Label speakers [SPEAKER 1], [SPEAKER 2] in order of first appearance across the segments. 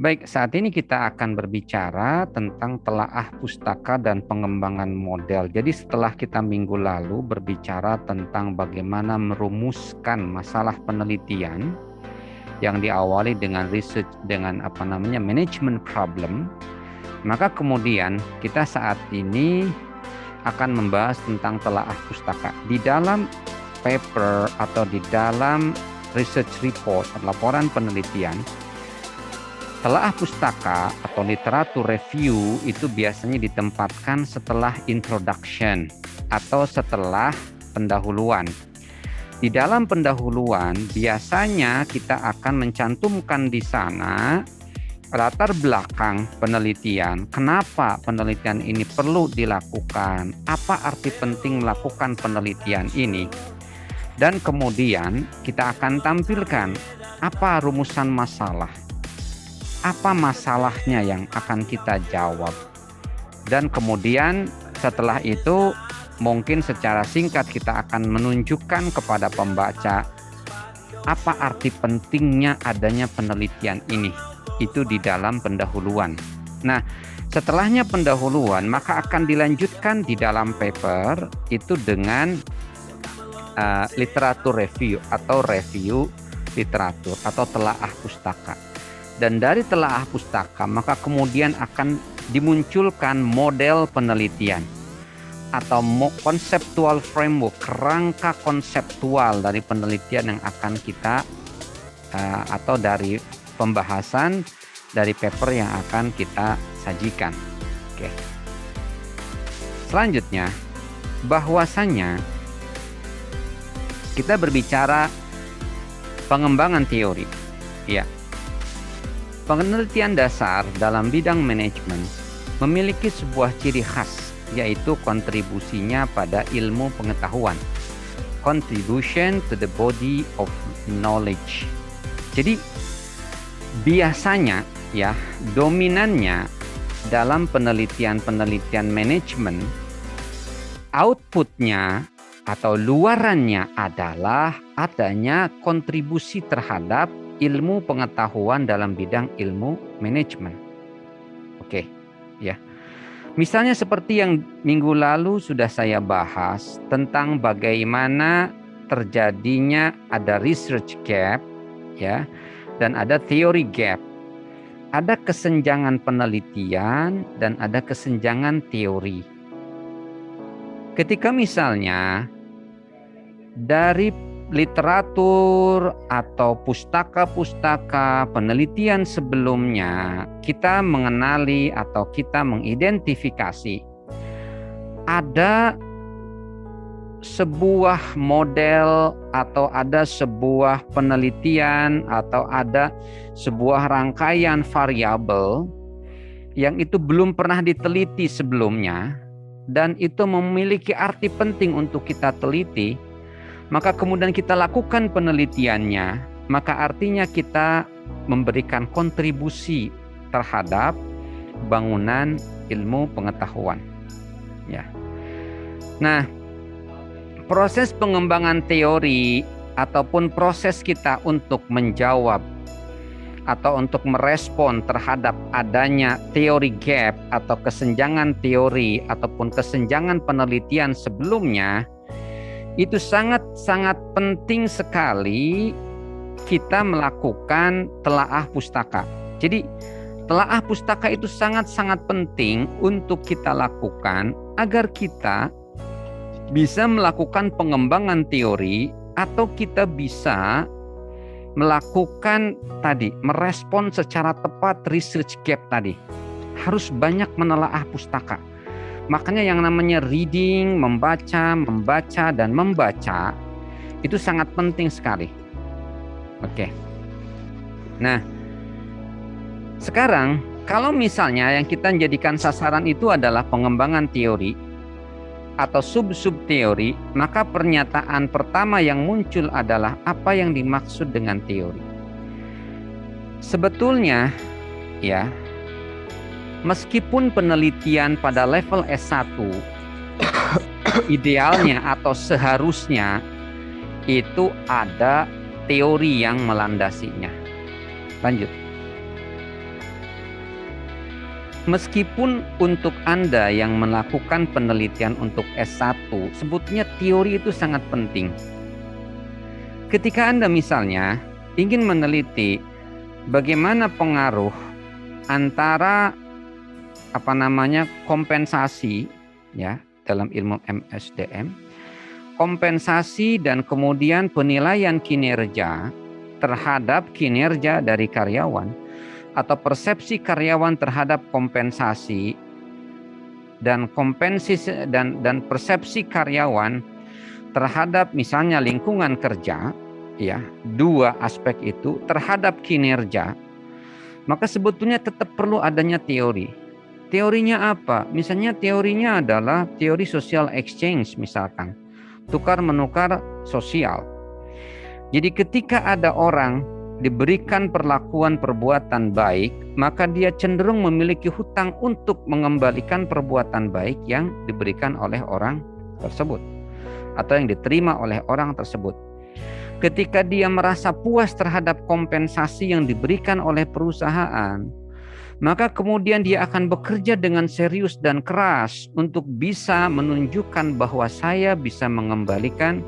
[SPEAKER 1] Baik, saat ini kita akan berbicara tentang telaah pustaka dan pengembangan model. Jadi setelah kita minggu lalu berbicara tentang bagaimana merumuskan masalah penelitian yang diawali dengan research dengan management problem, maka kemudian kita saat ini akan membahas tentang telaah pustaka. Di dalam paper atau di dalam research report, laporan penelitian, telaah pustaka atau literatur review itu biasanya ditempatkan setelah introduction atau setelah pendahuluan. Di dalam pendahuluan biasanya kita akan mencantumkan di sana latar belakang penelitian, kenapa penelitian ini perlu dilakukan, apa arti penting melakukan penelitian ini, dan kemudian kita akan tampilkan apa rumusan masalah, apa masalahnya yang akan kita jawab, dan kemudian setelah itu mungkin secara singkat kita akan menunjukkan kepada pembaca apa arti pentingnya adanya penelitian ini. Itu di dalam pendahuluan. Nah, setelahnya pendahuluan maka akan dilanjutkan di dalam paper itu dengan literatur review atau review literatur atau telaah pustaka. Dan dari telaah pustaka maka kemudian akan dimunculkan model penelitian atau conceptual framework, kerangka konseptual dari penelitian yang akan kita atau dari pembahasan dari paper yang akan kita sajikan. Oke. Selanjutnya, bahwasannya kita berbicara pengembangan teori. Ya. Penelitian dasar dalam bidang manajemen memiliki sebuah ciri khas, yaitu kontribusinya pada ilmu pengetahuan. Contribution to the body of knowledge. Jadi biasanya ya dominannya dalam penelitian manajemen outputnya atau luarannya adalah adanya kontribusi terhadap ilmu pengetahuan dalam bidang ilmu manajemen. Oke, ya. Misalnya seperti yang minggu lalu sudah saya bahas tentang bagaimana terjadinya ada research gap ya. Dan ada theory gap, ada kesenjangan penelitian dan ada kesenjangan teori. Ketika misalnya dari literatur atau pustaka-pustaka penelitian sebelumnya kita mengenali atau kita mengidentifikasi ada sebuah model atau ada sebuah penelitian atau ada sebuah rangkaian variabel yang itu belum pernah diteliti sebelumnya dan itu memiliki arti penting untuk kita teliti, maka kemudian kita lakukan penelitiannya, maka artinya kita memberikan kontribusi terhadap bangunan ilmu pengetahuan. Ya. Nah, proses pengembangan teori ataupun proses kita untuk menjawab atau untuk merespon terhadap adanya teori gap atau kesenjangan teori ataupun kesenjangan penelitian sebelumnya itu sangat-sangat penting sekali kita melakukan telaah pustaka. Jadi telaah pustaka itu sangat-sangat penting untuk kita lakukan agar kita bisa melakukan pengembangan teori atau kita bisa melakukan tadi merespon secara tepat research gap tadi. Harus banyak menelaah pustaka. Makanya yang namanya reading, membaca dan membaca itu sangat penting sekali. Oke. Nah, sekarang kalau misalnya yang kita jadikan sasaran itu adalah pengembangan teori atau sub-sub teori, maka pernyataan pertama yang muncul adalah apa yang dimaksud dengan teori. Sebetulnya ya, meskipun penelitian pada level S1 idealnya atau seharusnya itu ada teori yang melandasinya. Lanjut. Meskipun untuk Anda yang melakukan penelitian untuk S1, sebetulnya teori itu sangat penting. Ketika Anda misalnya ingin meneliti bagaimana pengaruh antara kompensasi ya dalam ilmu MSDM, kompensasi dan kemudian penilaian kinerja terhadap kinerja dari karyawan atau persepsi karyawan terhadap kompensasi dan persepsi karyawan terhadap misalnya lingkungan kerja, ya, dua aspek itu terhadap kinerja, maka sebetulnya tetap perlu adanya teori. Teorinya apa? Misalnya teorinya adalah teori social exchange misalkan, tukar menukar sosial. Jadi ketika ada orang diberikan perlakuan perbuatan baik, maka dia cenderung memiliki hutang untuk mengembalikan perbuatan baik yang diberikan oleh orang tersebut atau yang diterima oleh orang tersebut. Ketika dia merasa puas terhadap kompensasi yang diberikan oleh perusahaan, maka kemudian dia akan bekerja dengan serius dan keras untuk bisa menunjukkan bahwa saya bisa mengembalikan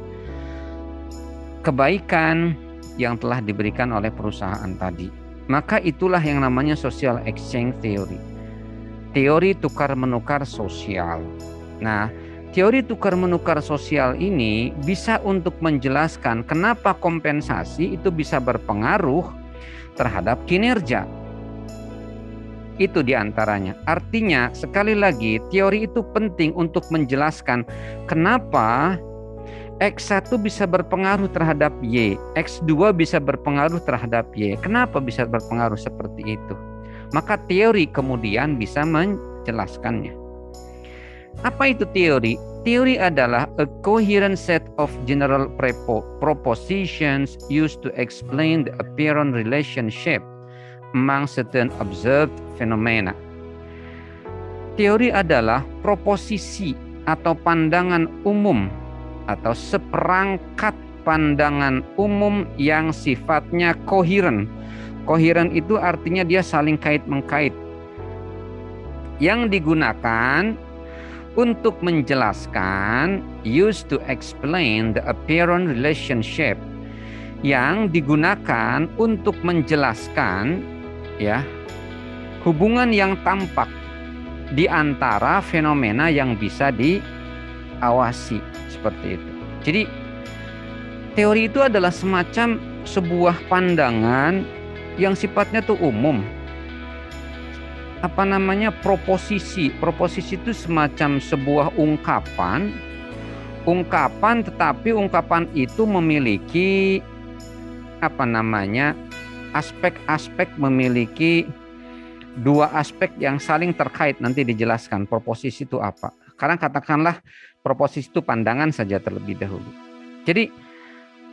[SPEAKER 1] kebaikan yang telah diberikan oleh perusahaan tadi. Maka itulah yang namanya social exchange theory. Teori tukar-menukar sosial. Nah, teori tukar-menukar sosial ini bisa untuk menjelaskan kenapa kompensasi itu bisa berpengaruh terhadap kinerja. Itu diantaranya. Artinya, sekali lagi, teori itu penting untuk menjelaskan kenapa X1 bisa berpengaruh terhadap Y, X2 bisa berpengaruh terhadap Y. Kenapa bisa berpengaruh seperti itu? Maka teori kemudian bisa menjelaskannya. Apa itu teori? Teori adalah a coherent set of general propositions used to explain the apparent relationship among certain observed phenomena. Teori adalah proposisi atau pandangan umum atau seperangkat pandangan umum yang sifatnya koheren. Koheren itu artinya dia saling kait-mengkait. Yang digunakan untuk menjelaskan, used to explain the apparent relationship. Yang digunakan untuk menjelaskan ya hubungan yang tampak di antara fenomena yang bisa diawasi. Seperti itu. Jadi teori itu adalah semacam sebuah pandangan yang sifatnya tuh umum. Proposisi. Proposisi itu semacam sebuah ungkapan tetapi ungkapan itu memiliki aspek-aspek, memiliki dua aspek yang saling terkait. Nanti dijelaskan proposisi itu apa. Sekarang katakanlah proposisi itu pandangan saja terlebih dahulu. Jadi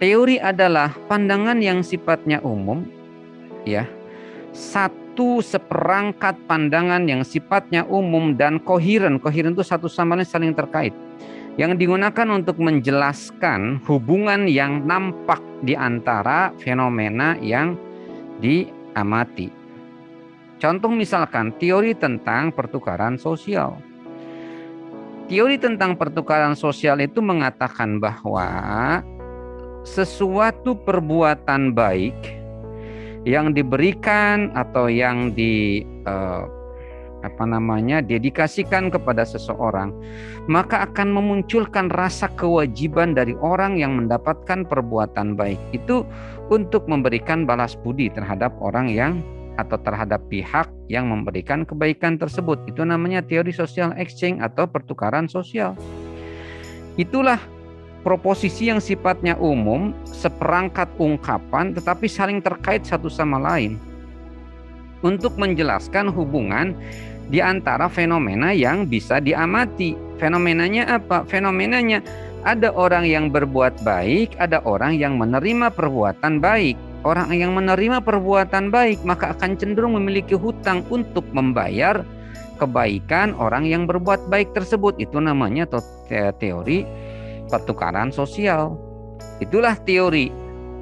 [SPEAKER 1] teori adalah pandangan yang sifatnya umum, ya, satu seperangkat pandangan yang sifatnya umum dan koheren. Koheren itu satu sama lain saling terkait, yang digunakan untuk menjelaskan hubungan yang nampak di antara fenomena yang diamati. Contoh misalkan teori tentang pertukaran sosial. Teori tentang pertukaran sosial itu mengatakan bahwa sesuatu perbuatan baik yang diberikan atau yang dedikasikan kepada seseorang, maka akan memunculkan rasa kewajiban dari orang yang mendapatkan perbuatan baik itu untuk memberikan balas budi terhadap orang yang atau terhadap pihak yang memberikan kebaikan tersebut. Itu namanya teori social exchange atau pertukaran sosial. Itulah proposisi yang sifatnya umum, seperangkat ungkapan tetapi saling terkait satu sama lain untuk menjelaskan hubungan di antara fenomena yang bisa diamati. Fenomenanya apa? Fenomenanya ada orang yang berbuat baik, ada orang yang menerima perbuatan baik. Orang yang menerima perbuatan baik maka akan cenderung memiliki hutang untuk membayar kebaikan orang yang berbuat baik tersebut. Itu namanya teori pertukaran sosial. Itulah teori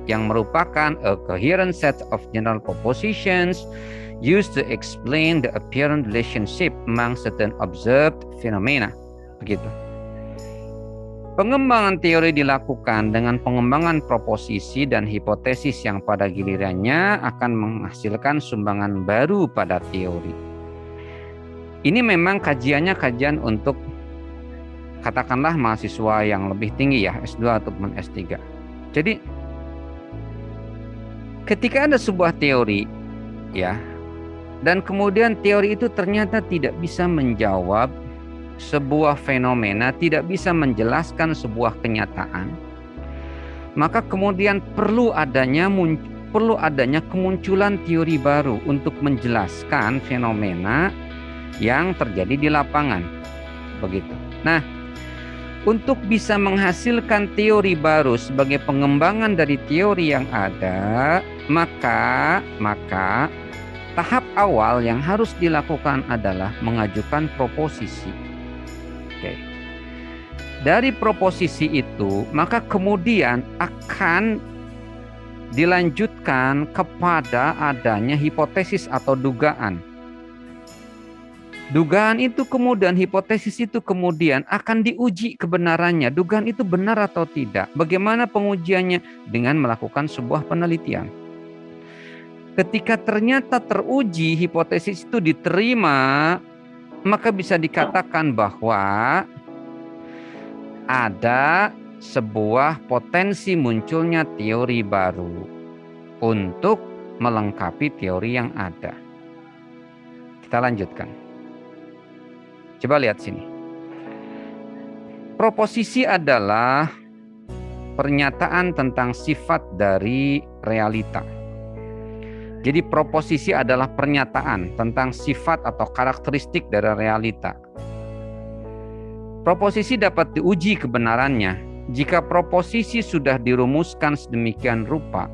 [SPEAKER 1] yang merupakan a coherent set of general propositions used to explain the apparent relationship among certain observed phenomena. Begitu. Pengembangan teori dilakukan dengan pengembangan proposisi dan hipotesis yang pada gilirannya akan menghasilkan sumbangan baru pada teori. Ini memang kajiannya kajian untuk katakanlah mahasiswa yang lebih tinggi ya, S2 ataupun S3. Jadi ketika ada sebuah teori ya, dan kemudian teori itu ternyata tidak bisa menjawab sebuah fenomena, tidak bisa menjelaskan sebuah kenyataan, maka kemudian perlu adanya kemunculan teori baru untuk menjelaskan fenomena yang terjadi di lapangan. Begitu. Nah, untuk bisa menghasilkan teori baru sebagai pengembangan dari teori yang ada, maka tahap awal yang harus dilakukan adalah mengajukan proposisi. Oke. Dari proposisi itu, maka kemudian akan dilanjutkan kepada adanya hipotesis atau dugaan. Dugaan itu kemudian, hipotesis itu kemudian akan diuji kebenarannya. Dugaan itu benar atau tidak. Bagaimana pengujiannya? Dengan melakukan sebuah penelitian. Ketika ternyata teruji, hipotesis itu diterima, maka bisa dikatakan bahwa ada sebuah potensi munculnya teori baru untuk melengkapi teori yang ada. Kita lanjutkan. Coba lihat sini. Proposisi adalah pernyataan tentang sifat dari realita. Jadi proposisi adalah pernyataan tentang sifat atau karakteristik dari realita. Proposisi dapat diuji kebenarannya jika proposisi sudah dirumuskan sedemikian rupa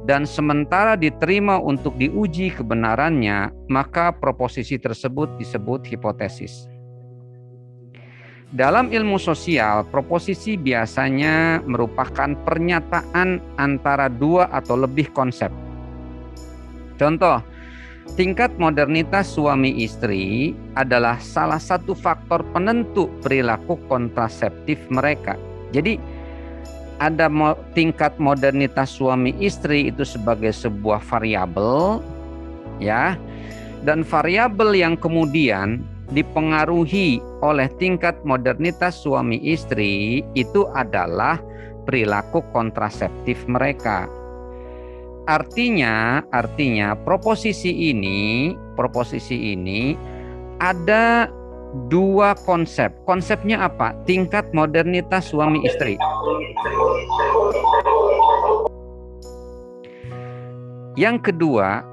[SPEAKER 1] dan sementara diterima untuk diuji kebenarannya, maka proposisi tersebut disebut hipotesis. Dalam ilmu sosial, proposisi biasanya merupakan pernyataan antara dua atau lebih konsep. Contoh, tingkat modernitas suami istri adalah salah satu faktor penentu perilaku kontraseptif mereka. Jadi ada tingkat modernitas suami istri itu sebagai sebuah variabel ya, dan variabel yang kemudian dipengaruhi oleh tingkat modernitas suami istri itu adalah perilaku kontraseptif mereka. Artinya proposisi ini ada dua konsep. Konsepnya apa? Tingkat modernitas suami istri. Yang kedua,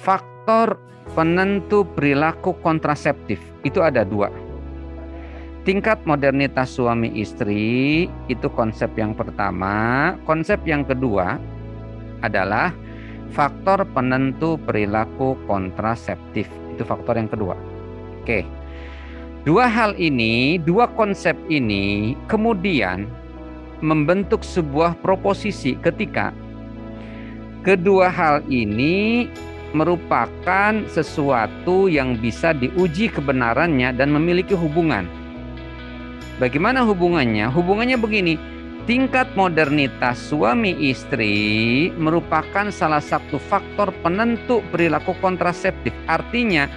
[SPEAKER 1] faktor penentu perilaku kontraseptif. Itu ada dua. Tingkat modernitas suami istri itu konsep yang pertama. Konsep yang kedua adalah faktor penentu perilaku kontraseptif. Itu faktor yang kedua. Oke. Dua hal ini, dua konsep ini kemudian membentuk sebuah proposisi ketika kedua hal ini merupakan sesuatu yang bisa diuji kebenarannya dan memiliki hubungan. Bagaimana hubungannya? Hubungannya begini. Tingkat modernitas suami istri merupakan salah satu faktor penentu perilaku kontraseptif. Artinya,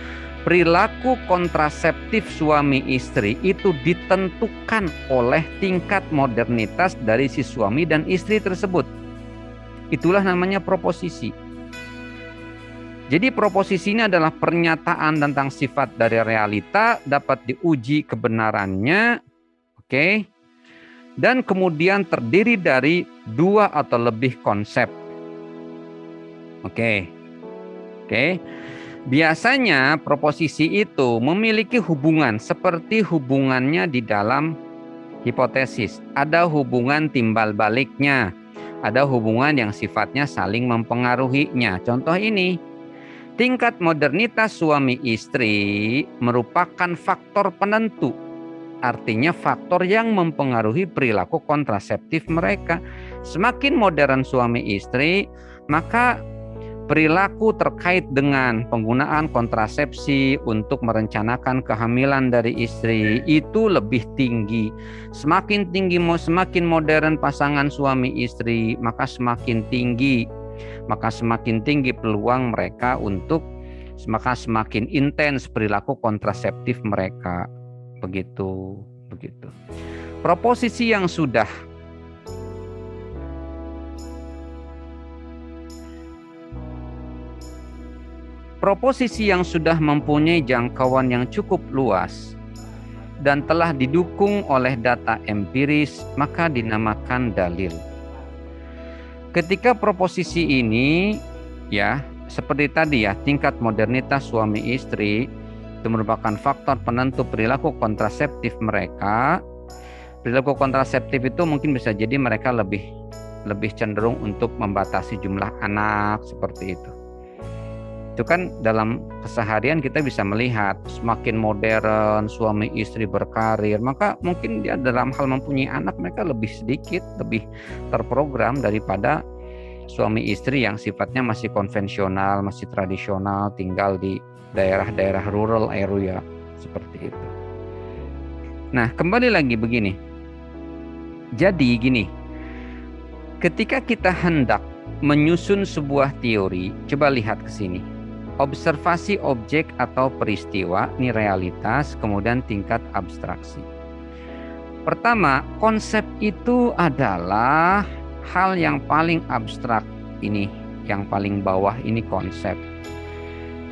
[SPEAKER 1] perilaku kontraseptif suami istri itu ditentukan oleh tingkat modernitas dari si suami dan istri tersebut. Itulah namanya proposisi. Jadi proposisi ini adalah pernyataan tentang sifat dari realita, dapat diuji kebenarannya, oke? Dan kemudian terdiri dari dua atau lebih konsep. Oke. Biasanya proposisi itu memiliki hubungan seperti hubungannya di dalam hipotesis. Ada hubungan timbal baliknya. Ada hubungan yang sifatnya saling mempengaruhinya. Contoh ini, tingkat modernitas suami istri merupakan faktor penentu. Artinya faktor yang mempengaruhi perilaku kontraseptif mereka. Semakin modern suami istri, maka Perilaku terkait dengan penggunaan kontrasepsi untuk merencanakan kehamilan dari istri itu lebih tinggi. Semakin tinggi, semakin modern pasangan suami istri, maka semakin tinggi peluang mereka untuk, maka semakin intens perilaku kontraseptif mereka. Begitu. Proposisi yang sudah mempunyai jangkauan yang cukup luas dan telah didukung oleh data empiris, maka dinamakan dalil. Ketika proposisi ini, ya, seperti tadi ya, tingkat modernitas suami istri itu merupakan faktor penentu perilaku kontraseptif mereka. Perilaku kontraseptif itu mungkin bisa jadi mereka lebih cenderung untuk membatasi jumlah anak, seperti itu. Itu kan dalam keseharian kita bisa melihat semakin modern suami istri berkarir, maka mungkin dia dalam hal mempunyai anak mereka lebih sedikit, lebih terprogram daripada suami istri yang sifatnya masih konvensional, masih tradisional, tinggal di daerah-daerah rural area, seperti itu. Nah, kembali lagi begini. Jadi gini, ketika kita hendak menyusun sebuah teori, coba lihat ke sini. Observasi objek atau peristiwa, ini realitas, kemudian tingkat abstraksi. Pertama, konsep itu adalah hal yang paling abstrak, ini yang paling bawah ini konsep.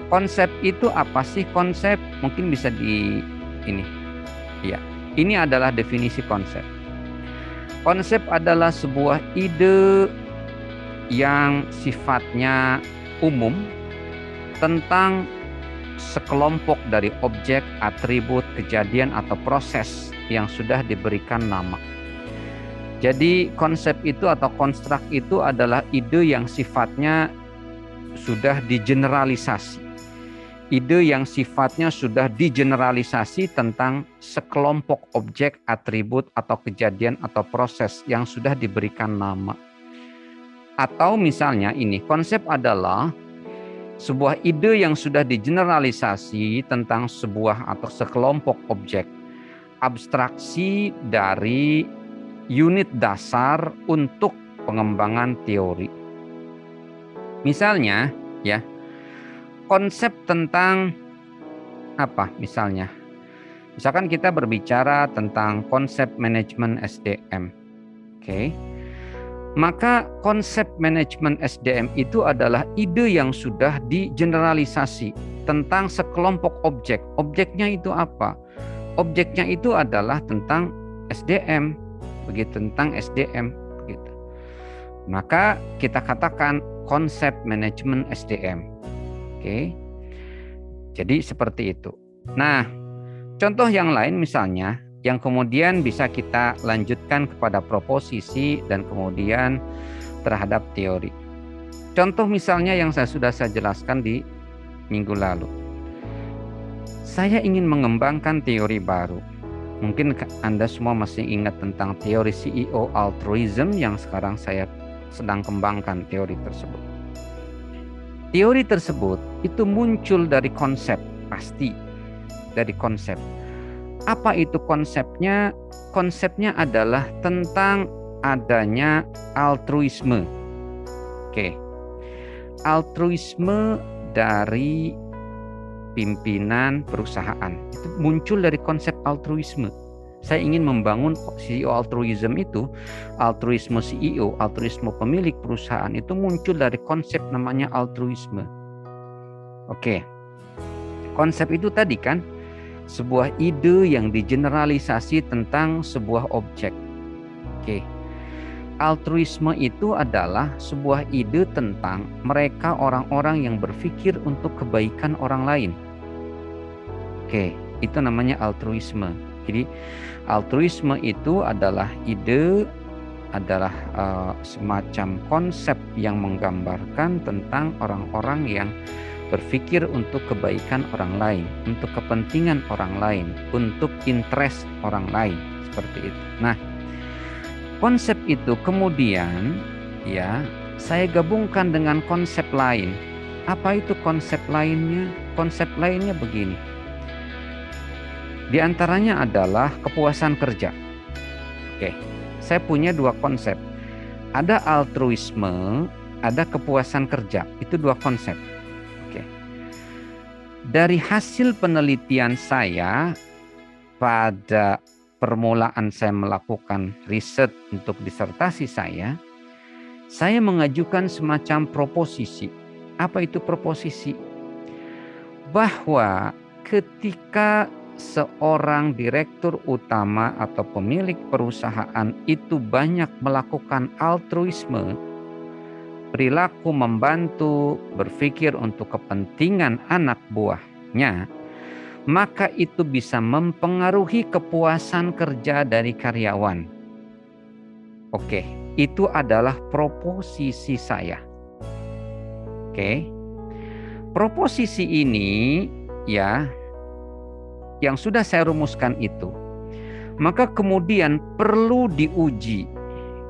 [SPEAKER 1] Konsep itu apa sih konsep? Mungkin bisa di ini. Ya, ini adalah definisi konsep. Konsep adalah sebuah ide yang sifatnya umum tentang sekelompok dari objek, atribut, kejadian, atau proses yang sudah diberikan nama. Jadi konsep itu atau konstruk itu adalah ide yang sifatnya sudah digeneralisasi. Ide yang sifatnya sudah digeneralisasi tentang sekelompok objek, atribut, atau kejadian, atau proses yang sudah diberikan nama. Atau misalnya ini, konsep adalah sebuah ide yang sudah digeneralisasi tentang sebuah atau sekelompok objek, abstraksi dari unit dasar untuk pengembangan teori. Misalnya, ya, konsep tentang apa? Misalkan kita berbicara tentang konsep manajemen SDM, oke? Maka konsep manajemen SDM itu adalah ide yang sudah digeneralisasi tentang sekelompok objek. Objeknya itu apa? Objeknya itu adalah tentang SDM, begitu, tentang SDM, begitu. Maka kita katakan konsep manajemen SDM. Oke. Jadi seperti itu. Nah, contoh yang lain misalnya yang kemudian bisa kita lanjutkan kepada proposisi dan kemudian terhadap teori. Contoh misalnya yang sudah saya jelaskan di minggu lalu. Saya ingin mengembangkan teori baru. Mungkin Anda semua masih ingat tentang teori CEO altruism yang sekarang saya sedang kembangkan teori tersebut. Teori tersebut itu muncul dari konsep, pasti dari konsep. Apa itu konsepnya? Konsepnya adalah tentang adanya altruisme. Oke. Altruisme dari pimpinan perusahaan. Itu muncul dari konsep altruisme. Saya ingin membangun CEO altruism itu, altruisme CEO, altruisme pemilik perusahaan itu muncul dari konsep namanya altruisme. Oke. Konsep itu tadi kan sebuah ide yang digeneralisasi tentang sebuah objek. Oke. Altruisme itu adalah sebuah ide tentang mereka orang-orang yang berpikir untuk kebaikan orang lain. Oke, itu namanya altruisme. Jadi altruisme itu adalah ide, adalah semacam konsep yang menggambarkan tentang orang-orang yang berpikir untuk kebaikan orang lain, untuk kepentingan orang lain, untuk interest orang lain, seperti itu. Nah, konsep itu kemudian ya saya gabungkan dengan konsep lain. Apa itu konsep lainnya? Konsep lainnya begini. Di antaranya adalah kepuasan kerja. Oke, saya punya dua konsep. Ada altruisme, ada kepuasan kerja. Itu dua konsep. Oke. Dari hasil penelitian saya pada permulaan saya melakukan riset untuk disertasi saya mengajukan semacam proposisi. Apa itu proposisi? Bahwa ketika seorang direktur utama atau pemilik perusahaan itu banyak melakukan altruisme, perilaku membantu, berpikir untuk kepentingan anak buahnya, maka itu bisa mempengaruhi kepuasan kerja dari karyawan. Oke, itu adalah proposisi saya. Oke. Proposisi ini ya yang sudah saya rumuskan itu, maka kemudian perlu diuji.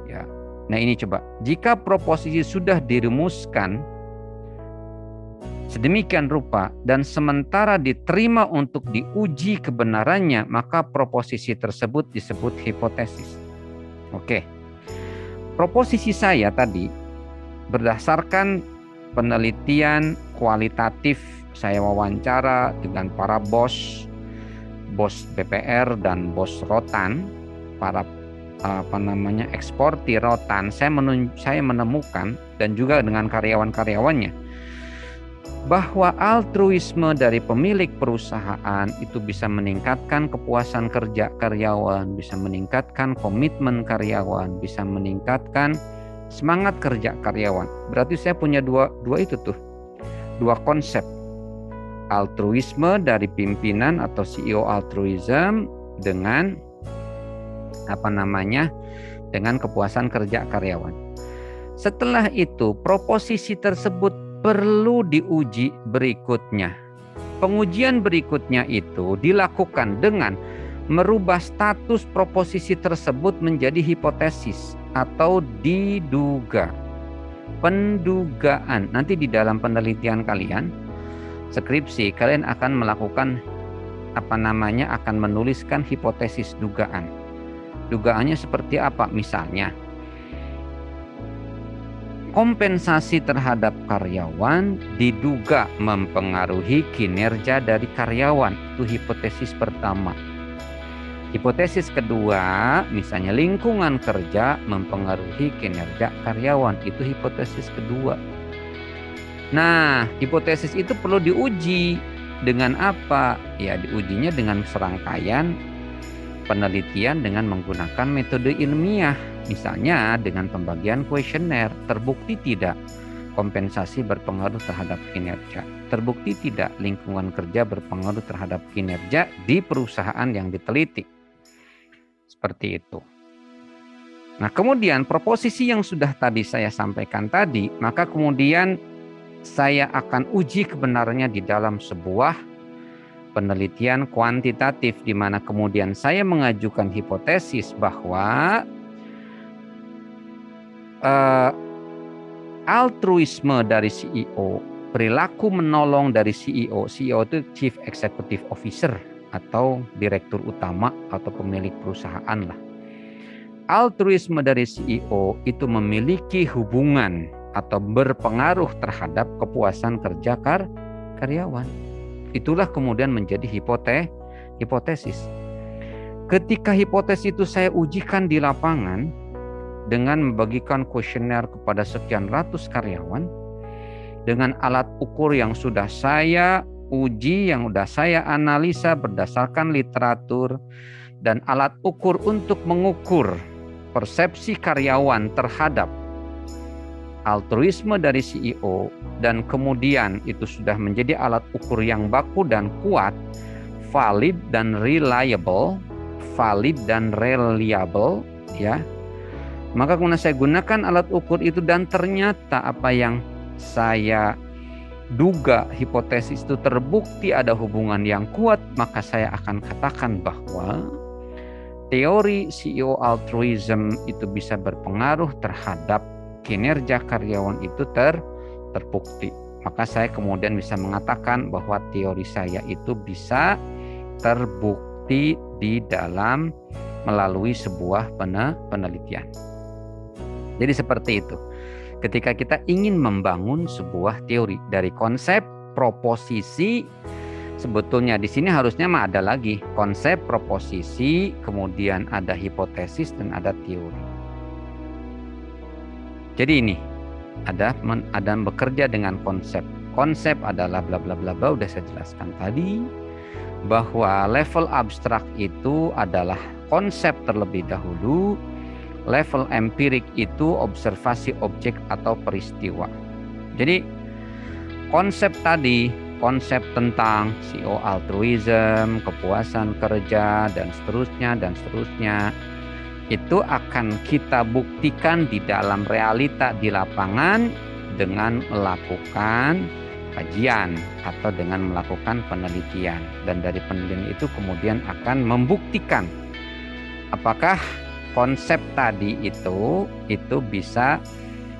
[SPEAKER 1] Ya. Nah ini coba, jika proposisi sudah dirumuskan sedemikian rupa dan sementara diterima untuk diuji kebenarannya, maka proposisi tersebut disebut hipotesis. Oke. Proposisi saya tadi berdasarkan penelitian kualitatif, saya wawancara dengan para bos BPR dan bos rotan, para eksportir rotan. Saya menemukan dan juga dengan karyawan-karyawannya bahwa altruisme dari pemilik perusahaan itu bisa meningkatkan kepuasan kerja karyawan, bisa meningkatkan komitmen karyawan, bisa meningkatkan semangat kerja karyawan. Berarti saya punya dua konsep. Altruisme dari pimpinan atau CEO altruism dengan dengan kepuasan kerja karyawan. Setelah itu proposisi tersebut perlu diuji berikutnya. Pengujian berikutnya itu dilakukan dengan merubah status proposisi tersebut menjadi hipotesis atau diduga. Pendugaan. Nanti di dalam penelitian kalian, skripsi, kalian akan melakukan akan menuliskan hipotesis dugaan. Dugaannya seperti apa? Misalnya, kompensasi terhadap karyawan diduga mempengaruhi kinerja dari karyawan. Itu hipotesis pertama. Hipotesis kedua, misalnya lingkungan kerja mempengaruhi kinerja karyawan. Itu hipotesis kedua. Nah, hipotesis itu perlu diuji dengan apa? Ya, diujinya dengan serangkaian penelitian dengan menggunakan metode ilmiah. Misalnya dengan pembagian kuesioner, terbukti tidak kompensasi berpengaruh terhadap kinerja, terbukti tidak lingkungan kerja berpengaruh terhadap kinerja di perusahaan yang diteliti. Seperti itu. Nah, kemudian proposisi yang sudah tadi saya sampaikan tadi, maka kemudian saya akan uji kebenarannya di dalam sebuah penelitian kuantitatif, di mana kemudian saya mengajukan hipotesis bahwa altruisme dari CEO, perilaku menolong dari CEO itu Chief Executive Officer atau direktur utama atau pemilik perusahaan lah. Altruisme dari CEO itu memiliki hubungan atau berpengaruh terhadap kepuasan kerja karyawan. Itulah kemudian menjadi hipotesis. Ketika hipotesis itu saya ujikan di lapangan dengan membagikan kuesioner kepada sekian ratus karyawan dengan alat ukur yang sudah saya uji, yang sudah saya analisa berdasarkan literatur dan alat ukur untuk mengukur persepsi karyawan terhadap altruisme dari CEO, dan kemudian itu sudah menjadi alat ukur yang baku dan kuat, valid dan reliable, ya. Maka kemudian saya gunakan alat ukur itu dan ternyata apa yang saya duga hipotesis itu terbukti ada hubungan yang kuat, maka saya akan katakan bahwa teori CEO altruism itu bisa berpengaruh terhadap kinerja karyawan itu terbukti. Maka saya kemudian bisa mengatakan bahwa teori saya itu bisa terbukti di dalam melalui sebuah penelitian. Jadi seperti itu. Ketika kita ingin membangun sebuah teori dari konsep, proposisi, sebetulnya di sini harusnya ada lagi konsep, proposisi, kemudian ada hipotesis dan ada teori. Jadi ini ada bekerja dengan konsep. Konsep adalah bla bla bla bla, udah saya jelaskan tadi bahwa level abstrak itu adalah konsep terlebih dahulu. Level empirik itu observasi objek atau peristiwa. Jadi konsep tadi, konsep tentang CEO altruism, kepuasan kerja, dan seterusnya, itu akan kita buktikan di dalam realita di lapangan dengan melakukan kajian atau dengan melakukan penelitian. Dan dari penelitian itu kemudian akan membuktikan apakah konsep tadi itu bisa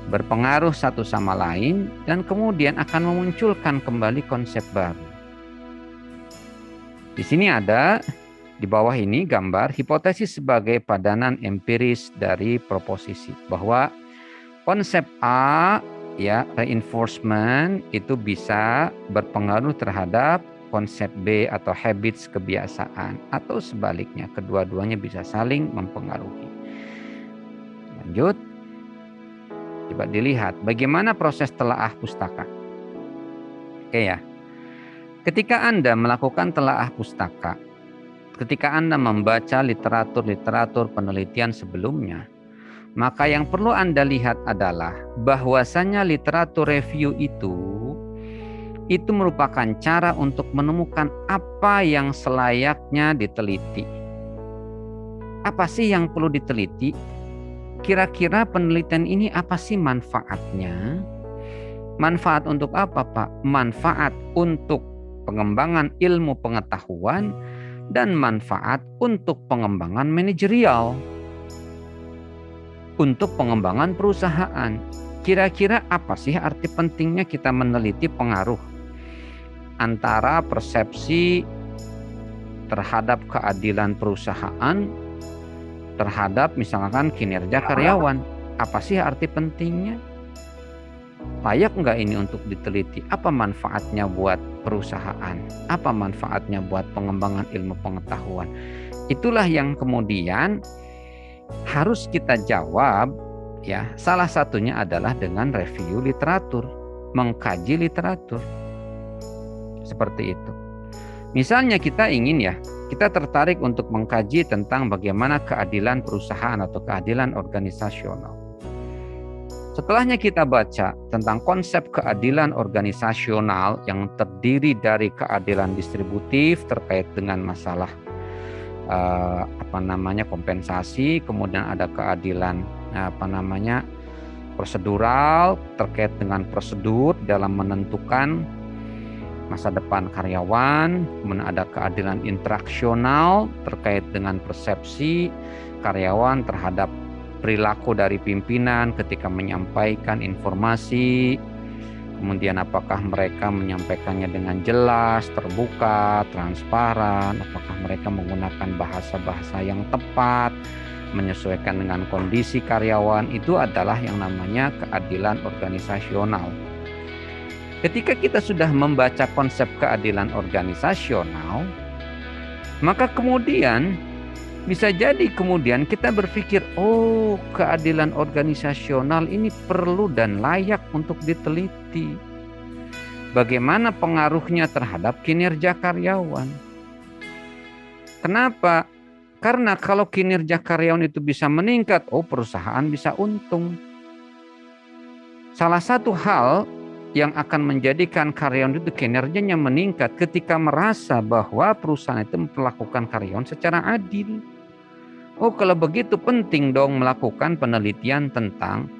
[SPEAKER 1] berpengaruh satu sama lain dan kemudian akan memunculkan kembali konsep baru. Di sini ada di bawah ini gambar hipotesis sebagai padanan empiris dari proposisi bahwa konsep A ya reinforcement itu bisa berpengaruh terhadap konsep B atau habits kebiasaan atau sebaliknya kedua-duanya bisa saling mempengaruhi. Lanjut. Coba dilihat bagaimana proses telaah pustaka. Oke ya. Ketika Anda melakukan telaah pustaka, ketika Anda membaca literatur penelitian sebelumnya, maka yang perlu Anda lihat adalah bahwasanya literatur review itu merupakan cara untuk menemukan apa yang selayaknya diteliti. Apa sih yang perlu diteliti? Kira-kira penelitian ini apa sih manfaatnya? Manfaat untuk apa, Pak? Manfaat untuk pengembangan ilmu pengetahuan dan manfaat untuk pengembangan manajerial. Untuk pengembangan perusahaan. Kira-kira apa sih arti pentingnya kita meneliti pengaruh antara persepsi terhadap keadilan perusahaan terhadap misalkan kinerja karyawan. Apa sih arti pentingnya? Layak nggak ini untuk diteliti? Apa manfaatnya buat perusahaan? Apa manfaatnya buat pengembangan ilmu pengetahuan? Itulah yang kemudian harus kita jawab ya. Salah satunya adalah dengan review literatur, mengkaji literatur. Seperti itu. Misalnya kita ingin ya, kita tertarik untuk mengkaji tentang bagaimana keadilan perusahaan atau keadilan organisasional. Setelahnya kita baca tentang konsep keadilan organisasional yang terdiri dari keadilan distributif terkait dengan masalah kompensasi, kemudian ada keadilan prosedural terkait dengan prosedur dalam menentukan masa depan karyawan, kemudian ada keadilan interaksional terkait dengan persepsi karyawan terhadap perilaku dari pimpinan ketika menyampaikan informasi, kemudian apakah mereka menyampaikannya dengan jelas, terbuka, transparan, apakah mereka menggunakan bahasa-bahasa yang tepat, menyesuaikan dengan kondisi karyawan, itu adalah yang namanya keadilan organisasional. Ketika kita sudah membaca konsep keadilan organisasional, maka kemudian bisa jadi kemudian kita berpikir, oh keadilan organisasional ini perlu dan layak untuk diteliti. Bagaimana pengaruhnya terhadap kinerja karyawan? Kenapa? Karena kalau kinerja karyawan itu bisa meningkat, oh perusahaan bisa untung. Salah satu hal yang akan menjadikan karyawan itu kinerjanya meningkat ketika merasa bahwa perusahaan itu memperlakukan karyawan secara adil. Oh, kalau begitu penting dong melakukan penelitian tentang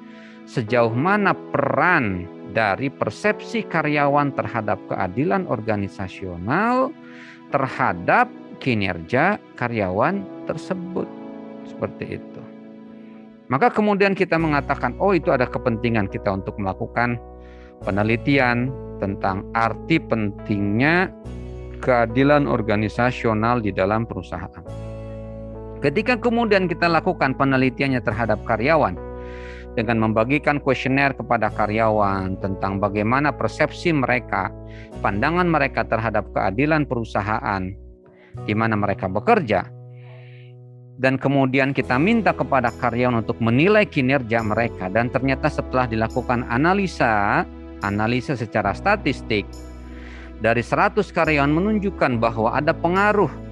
[SPEAKER 1] sejauh mana peran dari persepsi karyawan terhadap keadilan organisasional terhadap kinerja karyawan tersebut. Seperti itu. Maka kemudian kita mengatakan, oh itu ada kepentingan kita untuk melakukan penelitian tentang arti pentingnya keadilan organisasional di dalam perusahaan. Ketika kemudian kita lakukan penelitiannya terhadap karyawan, dengan membagikan kuesioner kepada karyawan tentang bagaimana persepsi mereka, pandangan mereka terhadap keadilan perusahaan di mana mereka bekerja, dan kemudian kita minta kepada karyawan untuk menilai kinerja mereka, dan ternyata setelah dilakukan analisa secara statistik, dari 100 karyawan menunjukkan bahwa ada pengaruh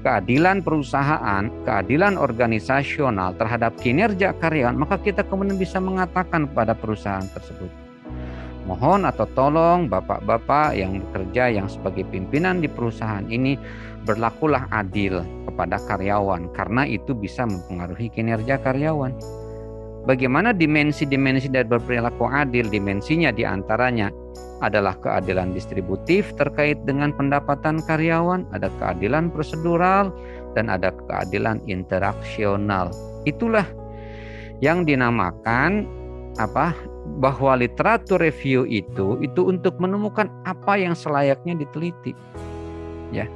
[SPEAKER 1] keadilan perusahaan, keadilan organisasional terhadap kinerja karyawan, maka kita kemudian bisa mengatakan pada perusahaan tersebut, mohon atau tolong bapak-bapak yang bekerja yang sebagai pimpinan di perusahaan ini, berlakulah adil kepada karyawan, karena itu bisa mempengaruhi kinerja karyawan. Bagaimana dimensi-dimensi dari berperilaku adil? Dimensinya diantaranya adalah keadilan distributif terkait dengan pendapatan karyawan, ada keadilan prosedural, dan ada keadilan interaksional. Itulah yang dinamakan bahwa literatur review itu untuk menemukan apa yang selayaknya diteliti. Ya.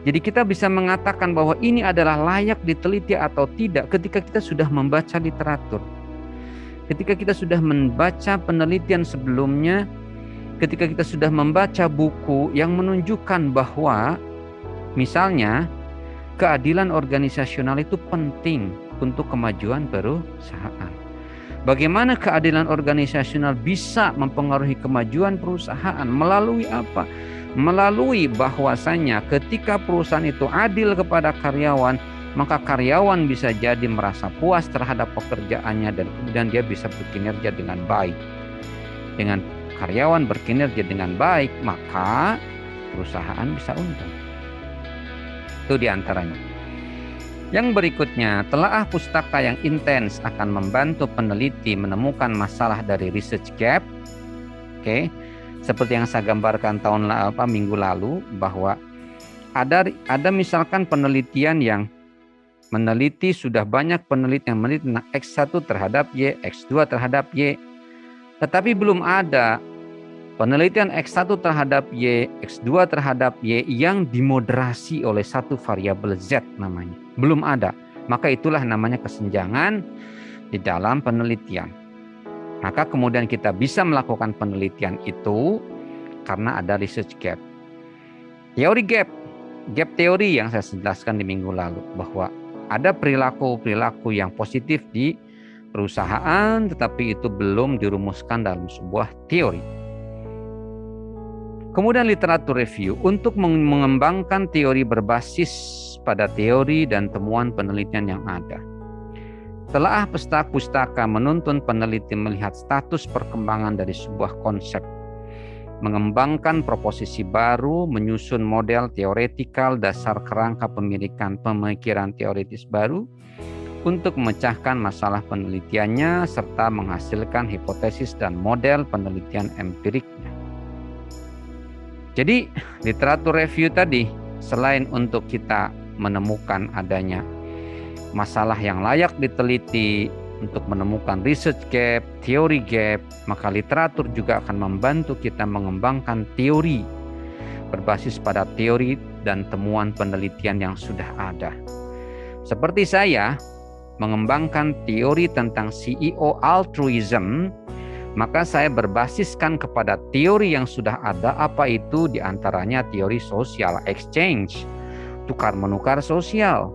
[SPEAKER 1] Jadi kita bisa mengatakan bahwa ini adalah layak diteliti atau tidak ketika kita sudah membaca literatur. Ketika kita sudah membaca penelitian sebelumnya, ketika kita sudah membaca buku yang menunjukkan bahwa misalnya keadilan organisasional itu penting untuk kemajuan perusahaan. Bagaimana keadilan organisasional bisa mempengaruhi kemajuan perusahaan? Melalui apa? Melalui bahwasanya ketika perusahaan itu adil kepada karyawan, maka karyawan bisa jadi merasa puas terhadap pekerjaannya dan kemudian dia bisa berkinerja dengan baik. Dengan karyawan berkinerja dengan baik, maka perusahaan bisa untung. Itu diantaranya. Yang berikutnya, telaah pustaka yang intens akan membantu peneliti menemukan masalah dari research gap. Oke, seperti yang saya gambarkan minggu lalu, bahwa ada misalkan penelitian yang meneliti, sudah banyak penelitian meneliti tentang X1 terhadap Y, X2 terhadap Y, tetapi belum ada penelitian X1 terhadap Y, X2 terhadap Y yang dimoderasi oleh satu variabel Z namanya. Belum ada. Maka itulah namanya kesenjangan di dalam penelitian. Maka kemudian kita bisa melakukan penelitian itu karena ada research gap. Teori gap teori yang saya jelaskan di minggu lalu, bahwa ada perilaku-perilaku yang positif di perusahaan tetapi itu belum dirumuskan dalam sebuah teori. Kemudian literatur review untuk mengembangkan teori berbasis pada teori dan temuan penelitian yang ada. Telaah pustaka menuntun peneliti melihat status perkembangan dari sebuah konsep, mengembangkan proposisi baru, menyusun model teoretikal dasar kerangka pemikiran teoritis baru untuk memecahkan masalah penelitiannya serta menghasilkan hipotesis dan model penelitian empiriknya. Jadi literatur review tadi selain untuk kita menemukan adanya masalah yang layak diteliti, untuk menemukan research gap, teori gap, maka literatur juga akan membantu kita mengembangkan teori berbasis pada teori dan temuan penelitian yang sudah ada. Seperti saya mengembangkan teori tentang CEO altruism, maka saya berbasiskan kepada teori yang sudah ada, apa itu diantaranya teori social exchange, tukar-menukar sosial.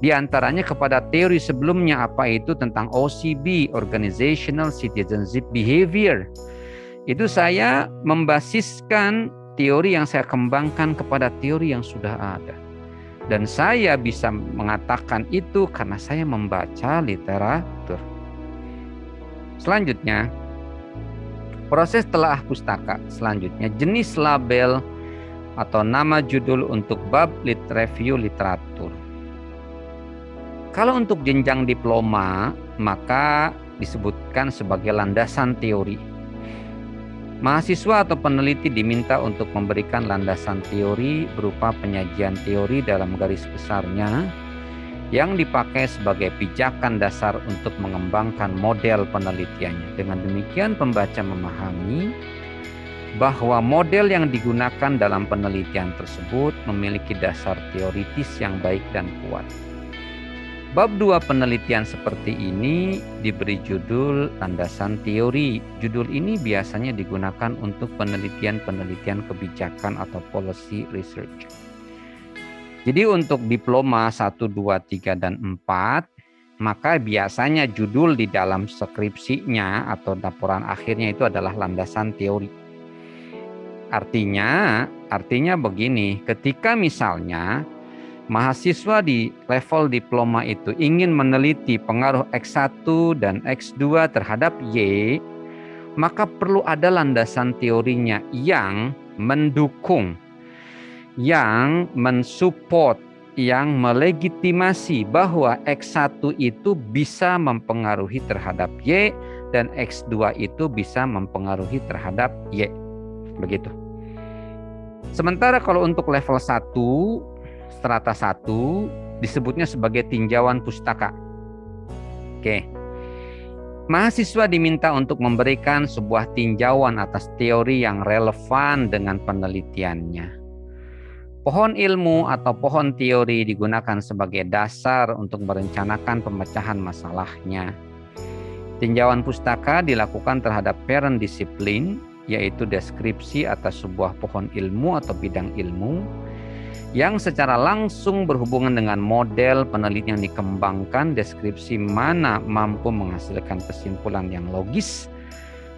[SPEAKER 1] Di antaranya kepada teori sebelumnya, apa itu tentang OCB, Organizational Citizenship Behavior. Itu saya membasiskan teori yang saya kembangkan kepada teori yang sudah ada. Dan saya bisa mengatakan itu karena saya membaca literatur. Selanjutnya, proses telaah pustaka. Selanjutnya, jenis label atau nama judul untuk bab review literatur. Kalau untuk jenjang diploma, maka disebutkan sebagai landasan teori. Mahasiswa atau peneliti diminta untuk memberikan landasan teori berupa penyajian teori dalam garis besarnya yang dipakai sebagai pijakan dasar untuk mengembangkan model penelitiannya. Dengan demikian pembaca memahami bahwa model yang digunakan dalam penelitian tersebut memiliki dasar teoritis yang baik dan kuat. Bab 2 penelitian seperti ini diberi judul landasan teori. Judul ini biasanya digunakan untuk penelitian-penelitian kebijakan atau policy research. Jadi untuk diploma 1, 2, 3, dan 4, maka biasanya judul di dalam skripsinya atau laporan akhirnya itu adalah landasan teori. Artinya begini, ketika misalnya mahasiswa di level diploma itu ingin meneliti pengaruh X1 dan X2 terhadap Y, maka perlu ada landasan teorinya yang mendukung, yang mensupport, yang melegitimasi bahwa X1 itu bisa mempengaruhi terhadap Y dan X2 itu bisa mempengaruhi terhadap Y. Begitu. Sementara kalau untuk level 1, strata 1 disebutnya sebagai tinjauan pustaka. Oke. Mahasiswa diminta untuk memberikan sebuah tinjauan atas teori yang relevan dengan penelitiannya. Pohon ilmu atau pohon teori digunakan sebagai dasar untuk merencanakan pemecahan masalahnya. Tinjauan pustaka dilakukan terhadap parent disiplin, yaitu deskripsi atas sebuah pohon ilmu atau bidang ilmu yang secara langsung berhubungan dengan model penelitian yang dikembangkan. Deskripsi mana mampu menghasilkan kesimpulan yang logis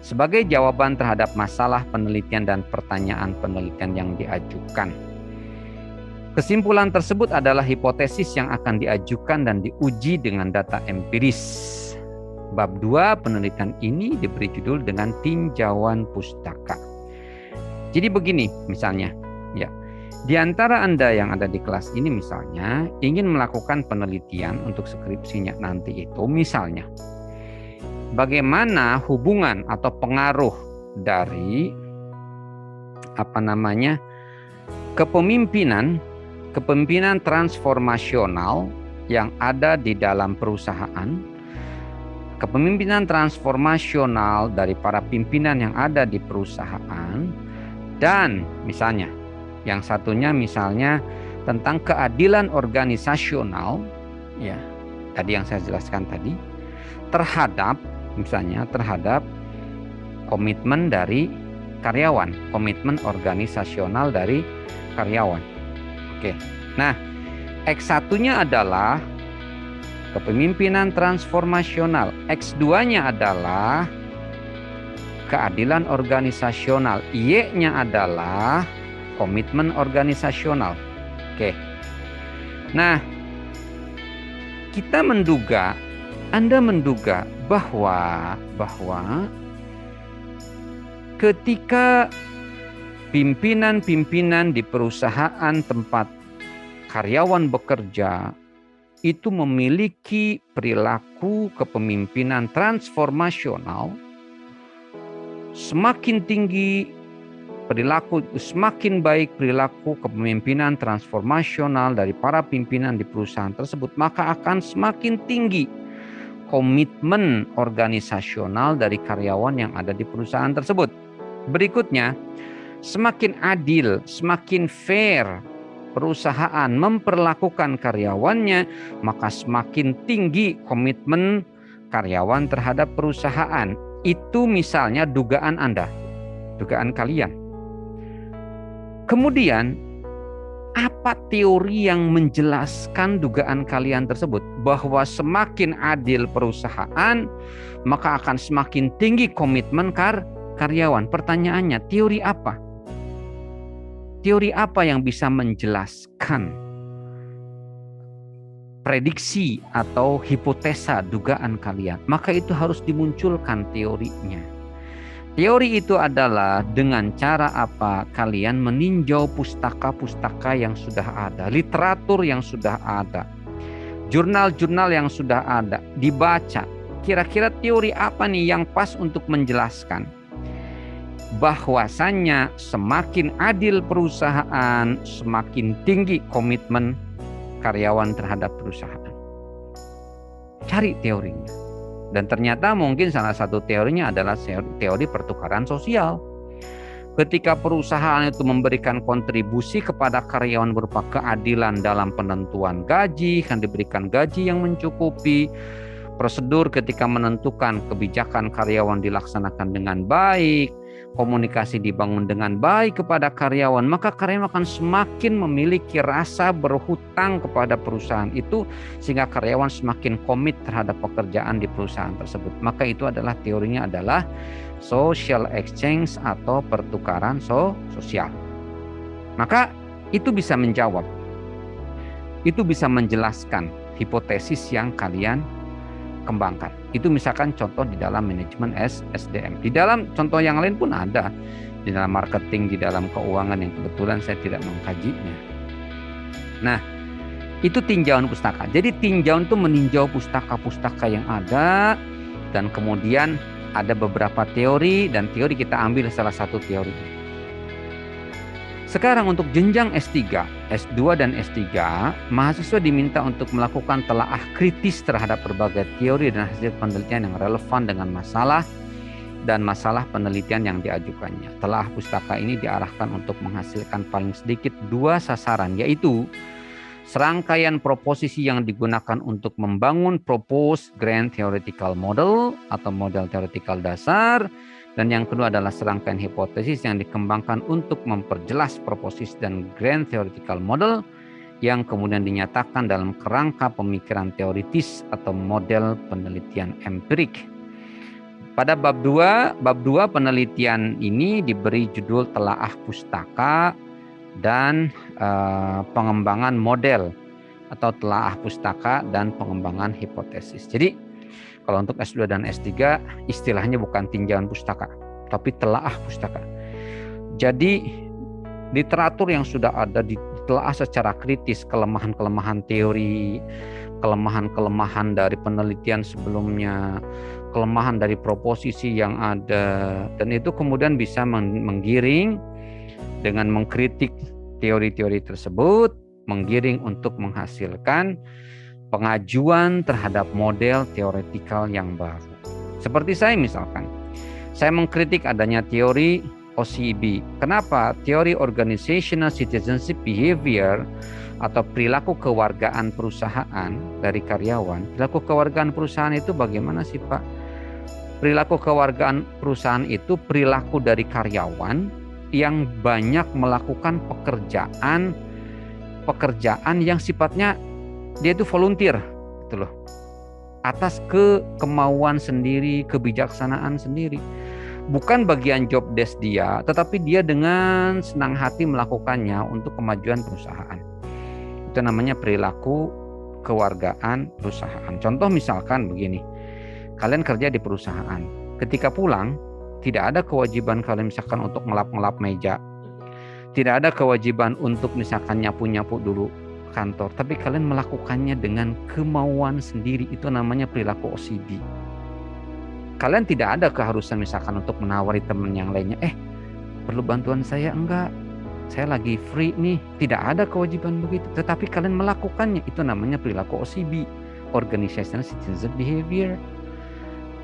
[SPEAKER 1] sebagai jawaban terhadap masalah penelitian dan pertanyaan penelitian yang diajukan. Kesimpulan tersebut adalah hipotesis yang akan diajukan dan diuji dengan data empiris. Bab 2 penelitian ini diberi judul dengan tinjauan pustaka. Jadi begini misalnya, ya. Di antara Anda yang ada di kelas ini misalnya ingin melakukan penelitian untuk skripsinya nanti itu misalnya bagaimana hubungan atau pengaruh dari kepemimpinan transformasional yang ada di dalam perusahaan. Kepemimpinan transformasional dari para pimpinan yang ada di perusahaan, dan misalnya yang satunya misalnya tentang keadilan organisasional, ya tadi yang saya jelaskan tadi, terhadap komitmen dari karyawan, komitmen organisasional dari karyawan. Oke. Nah, X1-nya adalah kepemimpinan transformasional. X2-nya adalah keadilan organisasional. Y-nya adalah komitmen organisasional. Oke. Nah, Anda menduga bahwa ketika pimpinan-pimpinan di perusahaan tempat karyawan bekerja itu memiliki perilaku kepemimpinan transformasional, semakin tinggi semakin baik perilaku kepemimpinan transformasional dari para pimpinan di perusahaan tersebut, maka akan semakin tinggi komitmen organisasional dari karyawan yang ada di perusahaan tersebut. Berikutnya, semakin adil, semakin fair perusahaan memperlakukan karyawannya, maka semakin tinggi komitmen karyawan terhadap perusahaan. Itu misalnya dugaan Anda, dugaan kalian. Kemudian, apa teori yang menjelaskan dugaan kalian tersebut? Bahwa semakin adil perusahaan, maka akan semakin tinggi komitmen karyawan. Pertanyaannya, teori apa? Teori apa yang bisa menjelaskan prediksi atau hipotesa dugaan kalian? Maka itu harus dimunculkan teorinya. Teori itu adalah dengan cara apa kalian meninjau pustaka-pustaka yang sudah ada, literatur yang sudah ada, jurnal-jurnal yang sudah ada, dibaca. Kira-kira teori apa nih yang pas untuk menjelaskan bahwasannya semakin adil perusahaan, semakin tinggi komitmen karyawan terhadap perusahaan. cari teorinya. Dan ternyata mungkin salah satu teorinya adalah teori pertukaran sosial. Ketika perusahaan itu memberikan kontribusi kepada karyawan berupa keadilan dalam penentuan gaji, kan diberikan gaji yang mencukupi, prosedur ketika menentukan kebijakan karyawan dilaksanakan dengan baik, komunikasi dibangun dengan baik kepada karyawan, maka karyawan akan semakin memiliki rasa berhutang kepada perusahaan itu, sehingga karyawan semakin komit terhadap pekerjaan di perusahaan tersebut. Maka itu adalah teorinya adalah social exchange atau pertukaran sosial. Maka itu bisa menjawab, itu bisa menjelaskan hipotesis yang kalian kembangkan. Itu misalkan contoh di dalam manajemen SDM. Di dalam contoh yang lain pun ada. Di dalam marketing, di dalam keuangan yang kebetulan saya tidak mengkajinya. Nah, itu tinjauan pustaka. Jadi tinjauan itu meninjau pustaka-pustaka yang ada, dan kemudian ada beberapa teori, dan teori kita ambil salah satu teori. Sekarang untuk jenjang S3, S2 dan S3, mahasiswa diminta untuk melakukan telaah kritis terhadap berbagai teori dan hasil penelitian yang relevan dengan masalah dan masalah penelitian yang diajukannya. Telaah pustaka ini diarahkan untuk menghasilkan paling sedikit 2 sasaran, yaitu serangkaian proposisi yang digunakan untuk membangun proposed grand theoretical model atau model teoretikal dasar, dan yang kedua adalah serangkaian hipotesis yang dikembangkan untuk memperjelas proposisi dan grand theoretical model yang kemudian dinyatakan dalam kerangka pemikiran teoritis atau model penelitian empirik. Pada bab 2 penelitian ini diberi judul telaah pustaka dan pengembangan model atau telaah pustaka dan pengembangan hipotesis. Jadi kalau untuk S2 dan S3 istilahnya bukan tinjauan pustaka, tapi telaah pustaka. Jadi literatur yang sudah ada ditelaah secara kritis, kelemahan-kelemahan teori, kelemahan-kelemahan dari penelitian sebelumnya, kelemahan dari proposisi yang ada, dan itu kemudian bisa menggiring dengan mengkritik teori-teori tersebut, menggiring untuk menghasilkan pengajuan terhadap model teoretikal yang baru. Seperti saya misalkan, saya mengkritik adanya teori OCB. Kenapa? Teori Organizational Citizenship Behavior atau perilaku kewargaan perusahaan dari karyawan. Perilaku kewargaan perusahaan itu bagaimana sih Pak? Perilaku kewargaan perusahaan itu perilaku dari karyawan yang banyak melakukan pekerjaan yang sifatnya dia itu volunteer gitu loh, atas kemauan sendiri, kebijaksanaan sendiri, bukan bagian job desk dia, tetapi dia dengan senang hati melakukannya untuk kemajuan perusahaan. Itu namanya perilaku kewargaan perusahaan. Contoh misalkan begini, kalian kerja di perusahaan, ketika pulang tidak ada kewajiban kalian misalkan untuk ngelap-ngelap meja, tidak ada kewajiban untuk misalkan nyapu-nyapu dulu kantor, tapi kalian melakukannya dengan kemauan sendiri. Itu namanya perilaku OCD. Kalian tidak ada keharusan misalkan untuk menawari teman yang lainnya, perlu bantuan saya? Enggak, saya lagi free nih. Tidak ada kewajiban begitu, tetapi kalian melakukannya. Itu namanya perilaku OCB, Organizational Citizenship Behavior.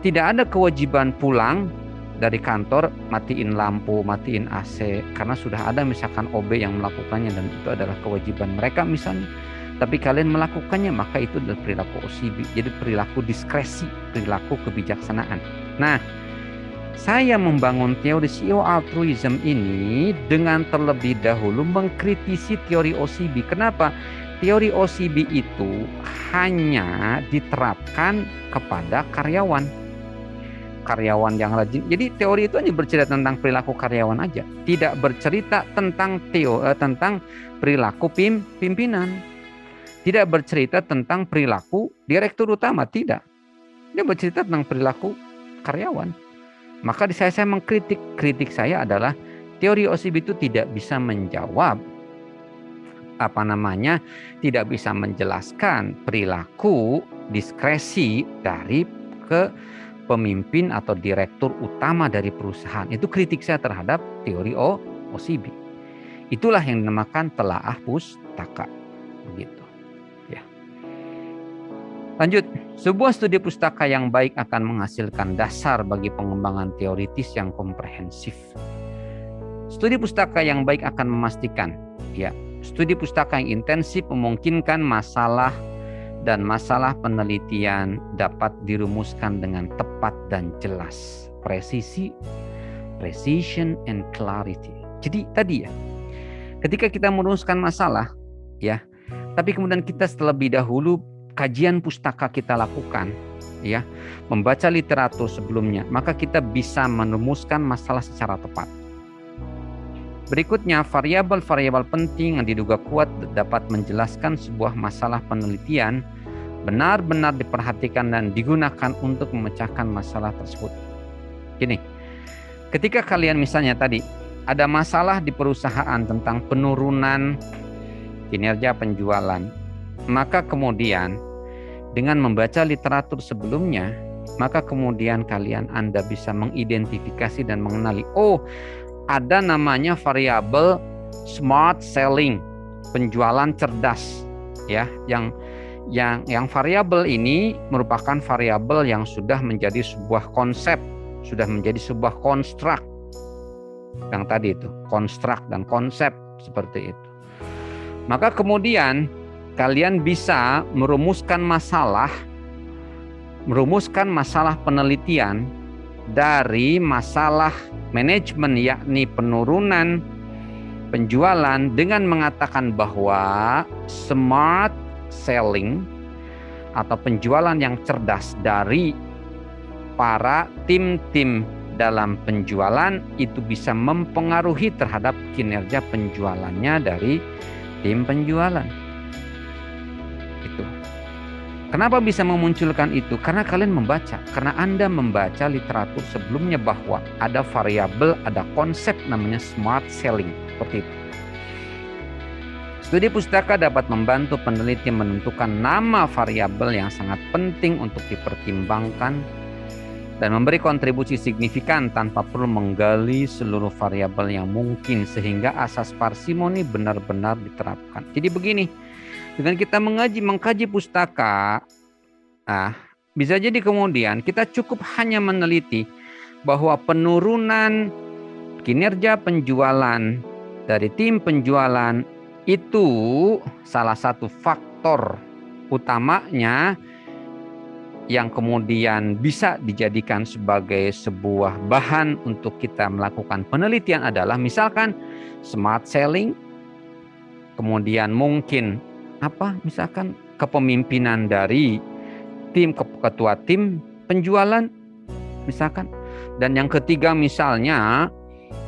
[SPEAKER 1] Tidak ada kewajiban pulang dari kantor matiin lampu, matiin AC, karena sudah ada misalkan OB yang melakukannya dan itu adalah kewajiban mereka misalnya, tapi kalian melakukannya, maka itu adalah perilaku OCB. Jadi perilaku diskresi, perilaku kebijaksanaan. Nah, saya membangun teori CEO altruism ini dengan terlebih dahulu mengkritisi teori OCB. Kenapa? Teori OCB itu hanya diterapkan kepada karyawan yang rajin. Jadi teori itu hanya bercerita tentang perilaku karyawan aja, tidak bercerita tentang tentang perilaku pimpinan, tidak bercerita tentang perilaku direktur utama, tidak. Dia bercerita tentang perilaku karyawan. Maka saya mengkritik saya adalah teori OCB itu tidak bisa menjawab tidak bisa menjelaskan perilaku diskresi dari pemimpin atau direktur utama dari perusahaan. Itu kritik saya terhadap teori OCB. Itulah yang dinamakan telaah pustaka. Begitu. Ya. Lanjut, sebuah studi pustaka yang baik akan menghasilkan dasar bagi pengembangan teoritis yang komprehensif. Studi pustaka yang baik akan memastikan, studi pustaka yang intensif memungkinkan masalah dan masalah penelitian dapat dirumuskan dengan tepat dan jelas. Precision and clarity. Jadi tadi ketika kita merumuskan masalah, tapi kemudian kita terlebih dahulu kajian pustaka kita lakukan, membaca literatur sebelumnya, maka kita bisa merumuskan masalah secara tepat. Berikutnya, variabel-variabel penting yang diduga kuat dapat menjelaskan sebuah masalah penelitian benar-benar diperhatikan dan digunakan untuk memecahkan masalah tersebut. Gini, ketika kalian misalnya tadi ada masalah di perusahaan tentang penurunan kinerja penjualan, maka kemudian dengan membaca literatur sebelumnya, maka kemudian Anda bisa mengidentifikasi dan mengenali, ada namanya variabel smart selling, penjualan cerdas, yang variabel ini merupakan variabel yang sudah menjadi sebuah konsep, sudah menjadi sebuah konstruk. Yang tadi itu, konstruk dan konsep seperti itu. Maka kemudian kalian bisa merumuskan masalah penelitian dari masalah manajemen, yakni penurunan penjualan, dengan mengatakan bahwa smart selling atau penjualan yang cerdas dari para tim-tim dalam penjualan itu bisa mempengaruhi terhadap kinerja penjualannya dari tim penjualan. Itu. Kenapa bisa memunculkan itu? Karena kalian membaca. Karena Anda membaca literatur sebelumnya bahwa ada variabel, ada konsep namanya smart selling. Seperti itu. Studi pustaka dapat membantu peneliti menentukan nama variabel yang sangat penting untuk dipertimbangkan dan memberi kontribusi signifikan tanpa perlu menggali seluruh variabel yang mungkin, sehingga asas parsimoni benar-benar diterapkan. Jadi begini, dengan kita mengkaji pustaka, bisa jadi kemudian kita cukup hanya meneliti bahwa penurunan kinerja penjualan dari tim penjualan itu salah satu faktor utamanya yang kemudian bisa dijadikan sebagai sebuah bahan untuk kita melakukan penelitian adalah misalkan smart selling, kemudian mungkin misalkan kepemimpinan dari tim, ketua tim penjualan misalkan, dan yang ketiga misalnya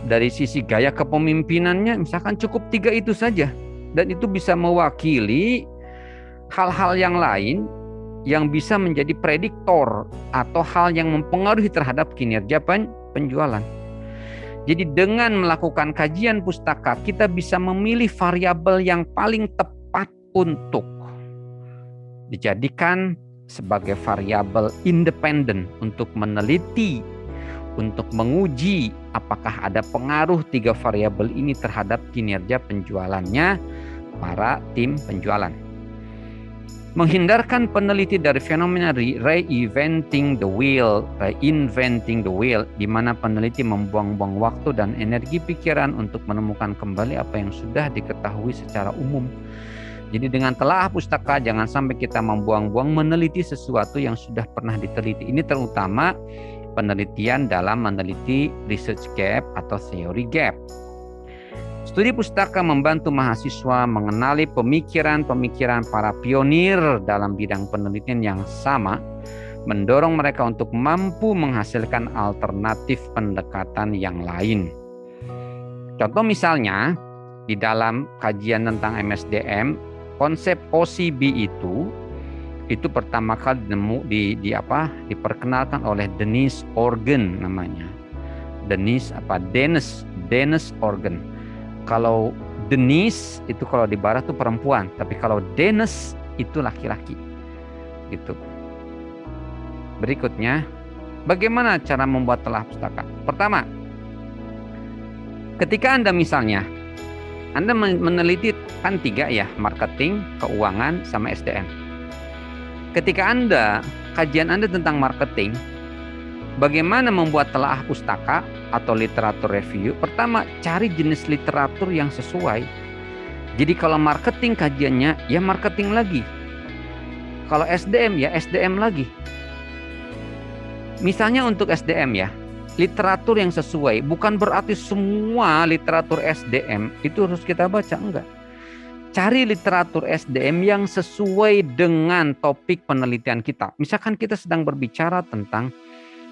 [SPEAKER 1] dari sisi gaya kepemimpinannya, misalkan cukup 3 itu saja, dan itu bisa mewakili hal-hal yang lain yang bisa menjadi prediktor atau hal yang mempengaruhi terhadap kinerja penjualan. Jadi dengan melakukan kajian pustaka, kita bisa memilih variabel yang paling tepat untuk dijadikan sebagai variabel independen untuk meneliti, untuk menguji apakah ada pengaruh 3 variabel ini terhadap kinerja penjualannya para tim penjualan. Menghindarkan peneliti dari fenomena reinventing the wheel, di mana peneliti membuang-buang waktu dan energi pikiran untuk menemukan kembali apa yang sudah diketahui secara umum. Jadi dengan telaah pustaka jangan sampai kita membuang-buang meneliti sesuatu yang sudah pernah diteliti. Ini terutama penelitian dalam meneliti research gap atau theory gap. Studi pustaka membantu mahasiswa mengenali pemikiran-pemikiran para pionir dalam bidang penelitian yang sama, mendorong mereka untuk mampu menghasilkan alternatif pendekatan yang lain. Contoh misalnya, di dalam kajian tentang MSDM, konsep OCB itu pertama kali diperkenalkan oleh Dennis Organ namanya. Dennis Organ. Kalau Denise itu kalau di barat itu perempuan, tapi kalau Dennis itu laki-laki. Gitu. Berikutnya, bagaimana cara membuat telah pustaka? Pertama, ketika Anda misalnya meneliti kan 3 ya, marketing, keuangan, sama SDM. Ketika kajian Anda tentang marketing, bagaimana membuat telaah pustaka atau literatur review? Pertama, cari jenis literatur yang sesuai. Jadi kalau marketing kajiannya, ya marketing lagi. Kalau SDM, ya SDM lagi. Misalnya untuk SDM ya, literatur yang sesuai. Bukan berarti semua literatur SDM itu harus kita baca, enggak. Cari literatur SDM yang sesuai dengan topik penelitian kita. Misalkan kita sedang berbicara tentang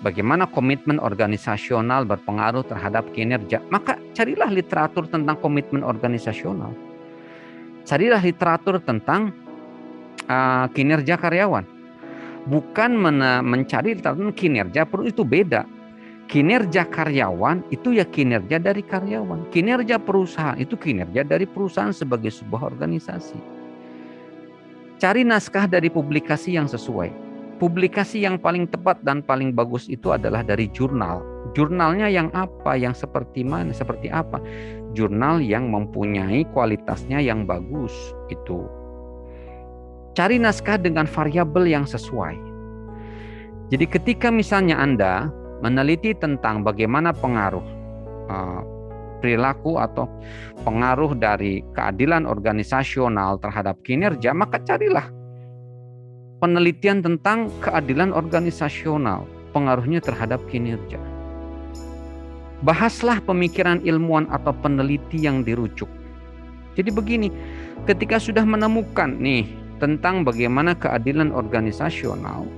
[SPEAKER 1] bagaimana komitmen organisasional berpengaruh terhadap kinerja, maka carilah literatur tentang komitmen organisasional. Carilah literatur tentang kinerja karyawan. Bukan mencari literatur kinerja, itu beda. Kinerja karyawan itu ya kinerja dari karyawan. Kinerja perusahaan itu kinerja dari perusahaan sebagai sebuah organisasi. Cari naskah dari publikasi yang sesuai. Publikasi yang paling tepat dan paling bagus itu adalah dari jurnal. Jurnalnya yang apa, yang seperti mana, seperti apa. Jurnal yang mempunyai kualitasnya yang bagus itu. Cari naskah dengan variabel yang sesuai. Jadi ketika misalnya Anda meneliti tentang bagaimana pengaruh perilaku atau pengaruh dari keadilan organisasional terhadap kinerja, maka carilah penelitian tentang keadilan organisasional, pengaruhnya terhadap kinerja. Bahaslah pemikiran ilmuwan atau peneliti yang dirujuk. Jadi begini, ketika sudah menemukan nih tentang bagaimana keadilan organisasional,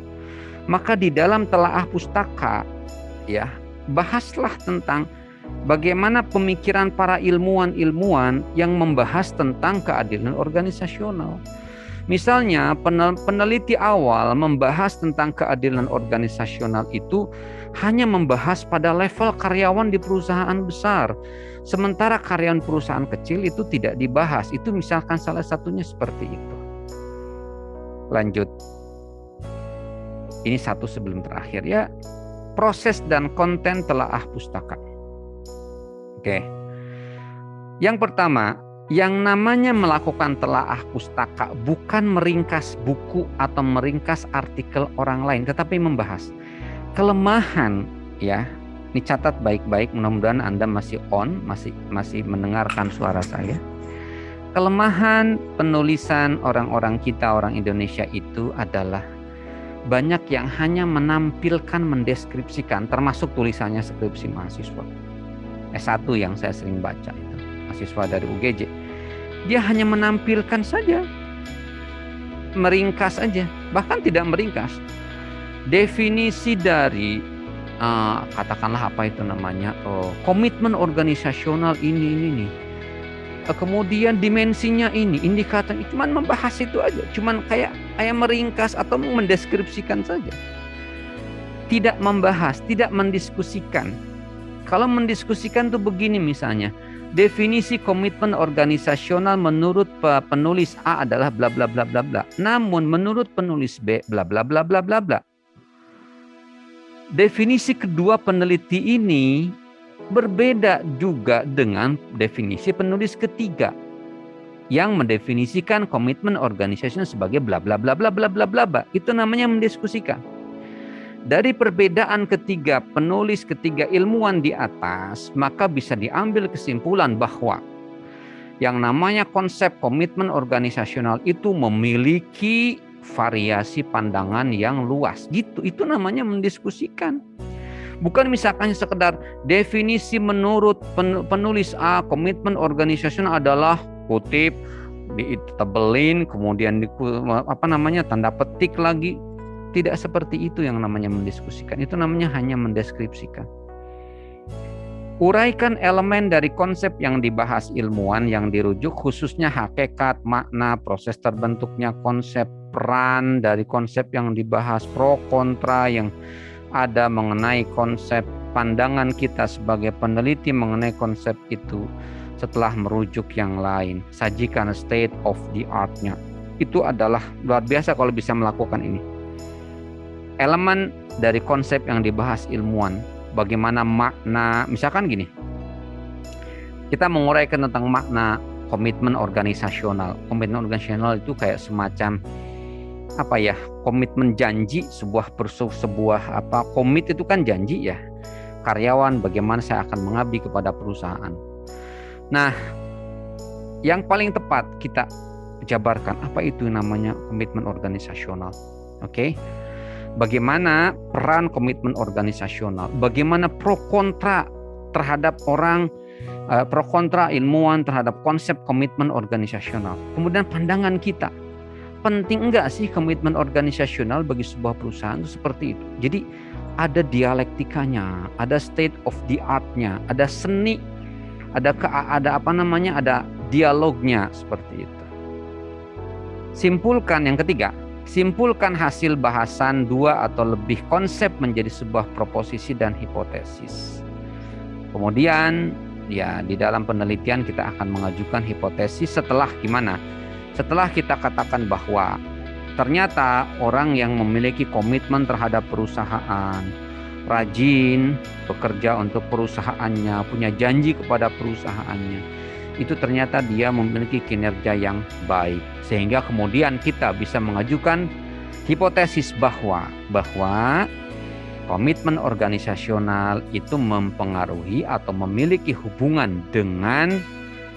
[SPEAKER 1] maka di dalam telaah pustaka ya, bahaslah tentang bagaimana pemikiran para ilmuwan yang membahas tentang keadilan organisasional. Misalnya peneliti awal membahas tentang keadilan organisasional itu hanya membahas pada level karyawan di perusahaan besar. Sementara karyawan perusahaan kecil itu tidak dibahas. Itu misalkan salah satunya seperti itu. Lanjut. Ini satu sebelum terakhir ya. Proses dan konten telaah pustaka. Oke. Yang pertama, yang namanya melakukan telaah pustaka bukan meringkas buku atau meringkas artikel orang lain, tetapi membahas kelemahan ya. Ini catat baik-baik, mudah-mudahan Anda masih masih mendengarkan suara saya. Kelemahan penulisan orang-orang kita, orang Indonesia itu adalah banyak yang hanya menampilkan, mendeskripsikan, termasuk tulisannya skripsi mahasiswa. S1 yang saya sering baca itu, mahasiswa dari UGJ. Dia hanya menampilkan saja, meringkas saja, bahkan tidak meringkas. Definisi dari, katakanlah apa itu namanya, komitmen organisasional ini. Kemudian dimensinya ini, indikator, cuman membahas itu aja, cuman kayak meringkas atau mendeskripsikan saja. Tidak membahas, tidak mendiskusikan. Kalau mendiskusikan tuh begini misalnya, definisi komitmen organisasional menurut penulis A adalah bla bla bla bla bla. Namun menurut penulis B bla bla bla bla bla bla. Definisi kedua peneliti ini berbeda juga dengan definisi penulis ketiga yang mendefinisikan komitmen organisasi sebagai bla bla bla bla bla bla bla bla. Itu namanya mendiskusikan. Dari perbedaan ketiga penulis, ketiga ilmuwan di atas, maka bisa diambil kesimpulan bahwa yang namanya konsep komitmen organisasional itu memiliki variasi pandangan yang luas. Gitu, itu namanya mendiskusikan. Bukan misalkan sekedar definisi menurut penulis A, komitmen organisasional adalah kutip, ditebelin, kemudian tanda petik lagi. Tidak seperti itu yang namanya mendiskusikan. Itu namanya hanya mendeskripsikan. Uraikan elemen dari konsep yang dibahas ilmuwan yang dirujuk, khususnya hakikat, makna, proses terbentuknya konsep, peran dari konsep yang dibahas, pro kontra yang ada mengenai konsep, pandangan kita sebagai peneliti mengenai konsep itu setelah merujuk yang lain. Sajikan state of the art-nya. Itu adalah luar biasa kalau bisa melakukan ini. Elemen dari konsep yang dibahas ilmuwan, bagaimana makna, misalkan gini, kita menguraikan tentang makna komitmen organisasional. Komitmen organisasional itu kayak semacam apa ya, komitmen janji sebuah komit itu kan janji ya, karyawan bagaimana saya akan mengabdi kepada perusahaan. Nah, yang paling tepat kita jabarkan apa itu namanya komitmen organisasional. Oke. Bagaimana peran komitmen organisasional, bagaimana pro kontra terhadap pro kontra ilmuwan terhadap konsep komitmen organisasional. Kemudian pandangan kita, penting enggak sih komitmen organisasional bagi sebuah perusahaan itu seperti itu. Jadi ada dialektikanya, ada state of the art-nya, ada seni, ada dialognya seperti itu. Simpulkan yang ketiga, simpulkan hasil bahasan 2 atau lebih konsep menjadi sebuah proposisi dan hipotesis. Kemudian ya di dalam penelitian kita akan mengajukan hipotesis setelah gimana? Setelah kita katakan bahwa ternyata orang yang memiliki komitmen terhadap perusahaan, rajin bekerja untuk perusahaannya, punya janji kepada perusahaannya, itu ternyata dia memiliki kinerja yang baik. Sehingga kemudian kita bisa mengajukan hipotesis bahwa komitmen organisasional itu mempengaruhi atau memiliki hubungan dengan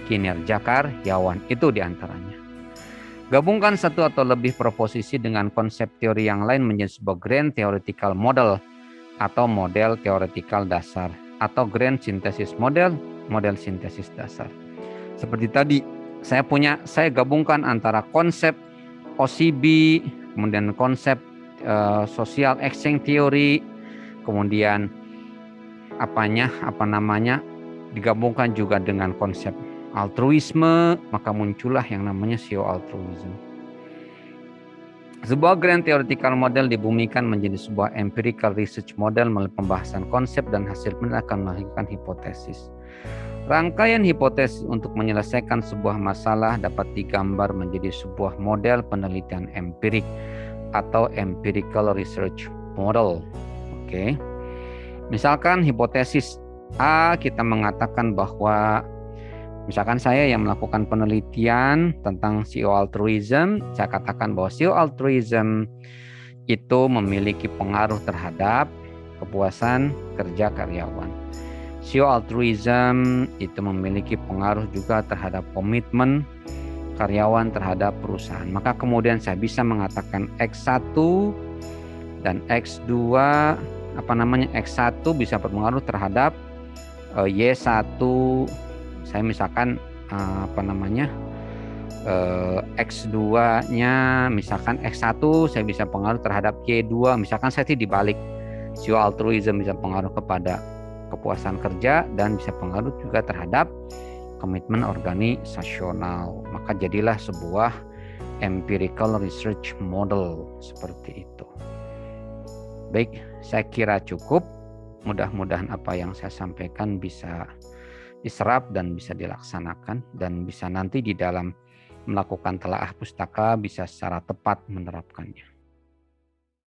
[SPEAKER 1] kinerja karyawan. Itu diantaranya. Gabungkan satu atau lebih proposisi dengan konsep teori yang lain menjadi sebuah grand theoretical model atau model teoretikal dasar, atau grand synthesis model sintesis dasar. Seperti tadi saya gabungkan antara konsep OCB, kemudian konsep social exchange theory, kemudian digabungkan juga dengan konsep altruisme, maka muncullah yang namanya sio-altruism. Sebuah grand theoretical model dibumikan menjadi sebuah empirical research model melalui pembahasan konsep dan hasil penelitian akan melahirkan hipotesis. Rangkaian hipotesis untuk menyelesaikan sebuah masalah dapat digambar menjadi sebuah model penelitian empirik atau empirical research model. Oke. Misalkan hipotesis A, kita mengatakan bahwa misalkan saya yang melakukan penelitian tentang sio-altruism, saya katakan bahwa sio-altruism itu memiliki pengaruh terhadap kepuasan kerja karyawan. Sio-altruism itu memiliki pengaruh juga terhadap komitmen karyawan terhadap perusahaan. Maka kemudian saya bisa mengatakan X1 dan X2, X1 bisa berpengaruh terhadap Y1. Saya misalkan X2-nya misalkan X1 saya bisa pengaruh terhadap Y2, misalkan saya dibalik. Sio-altruism bisa pengaruh kepada kepuasan kerja dan bisa pengaruh juga terhadap komitmen organisasional. Maka jadilah sebuah empirical research model seperti itu. Baik, saya kira cukup. Mudah-mudahan apa yang saya sampaikan bisa diserap dan bisa dilaksanakan, dan bisa nanti di dalam melakukan telaah pustaka bisa secara tepat menerapkannya.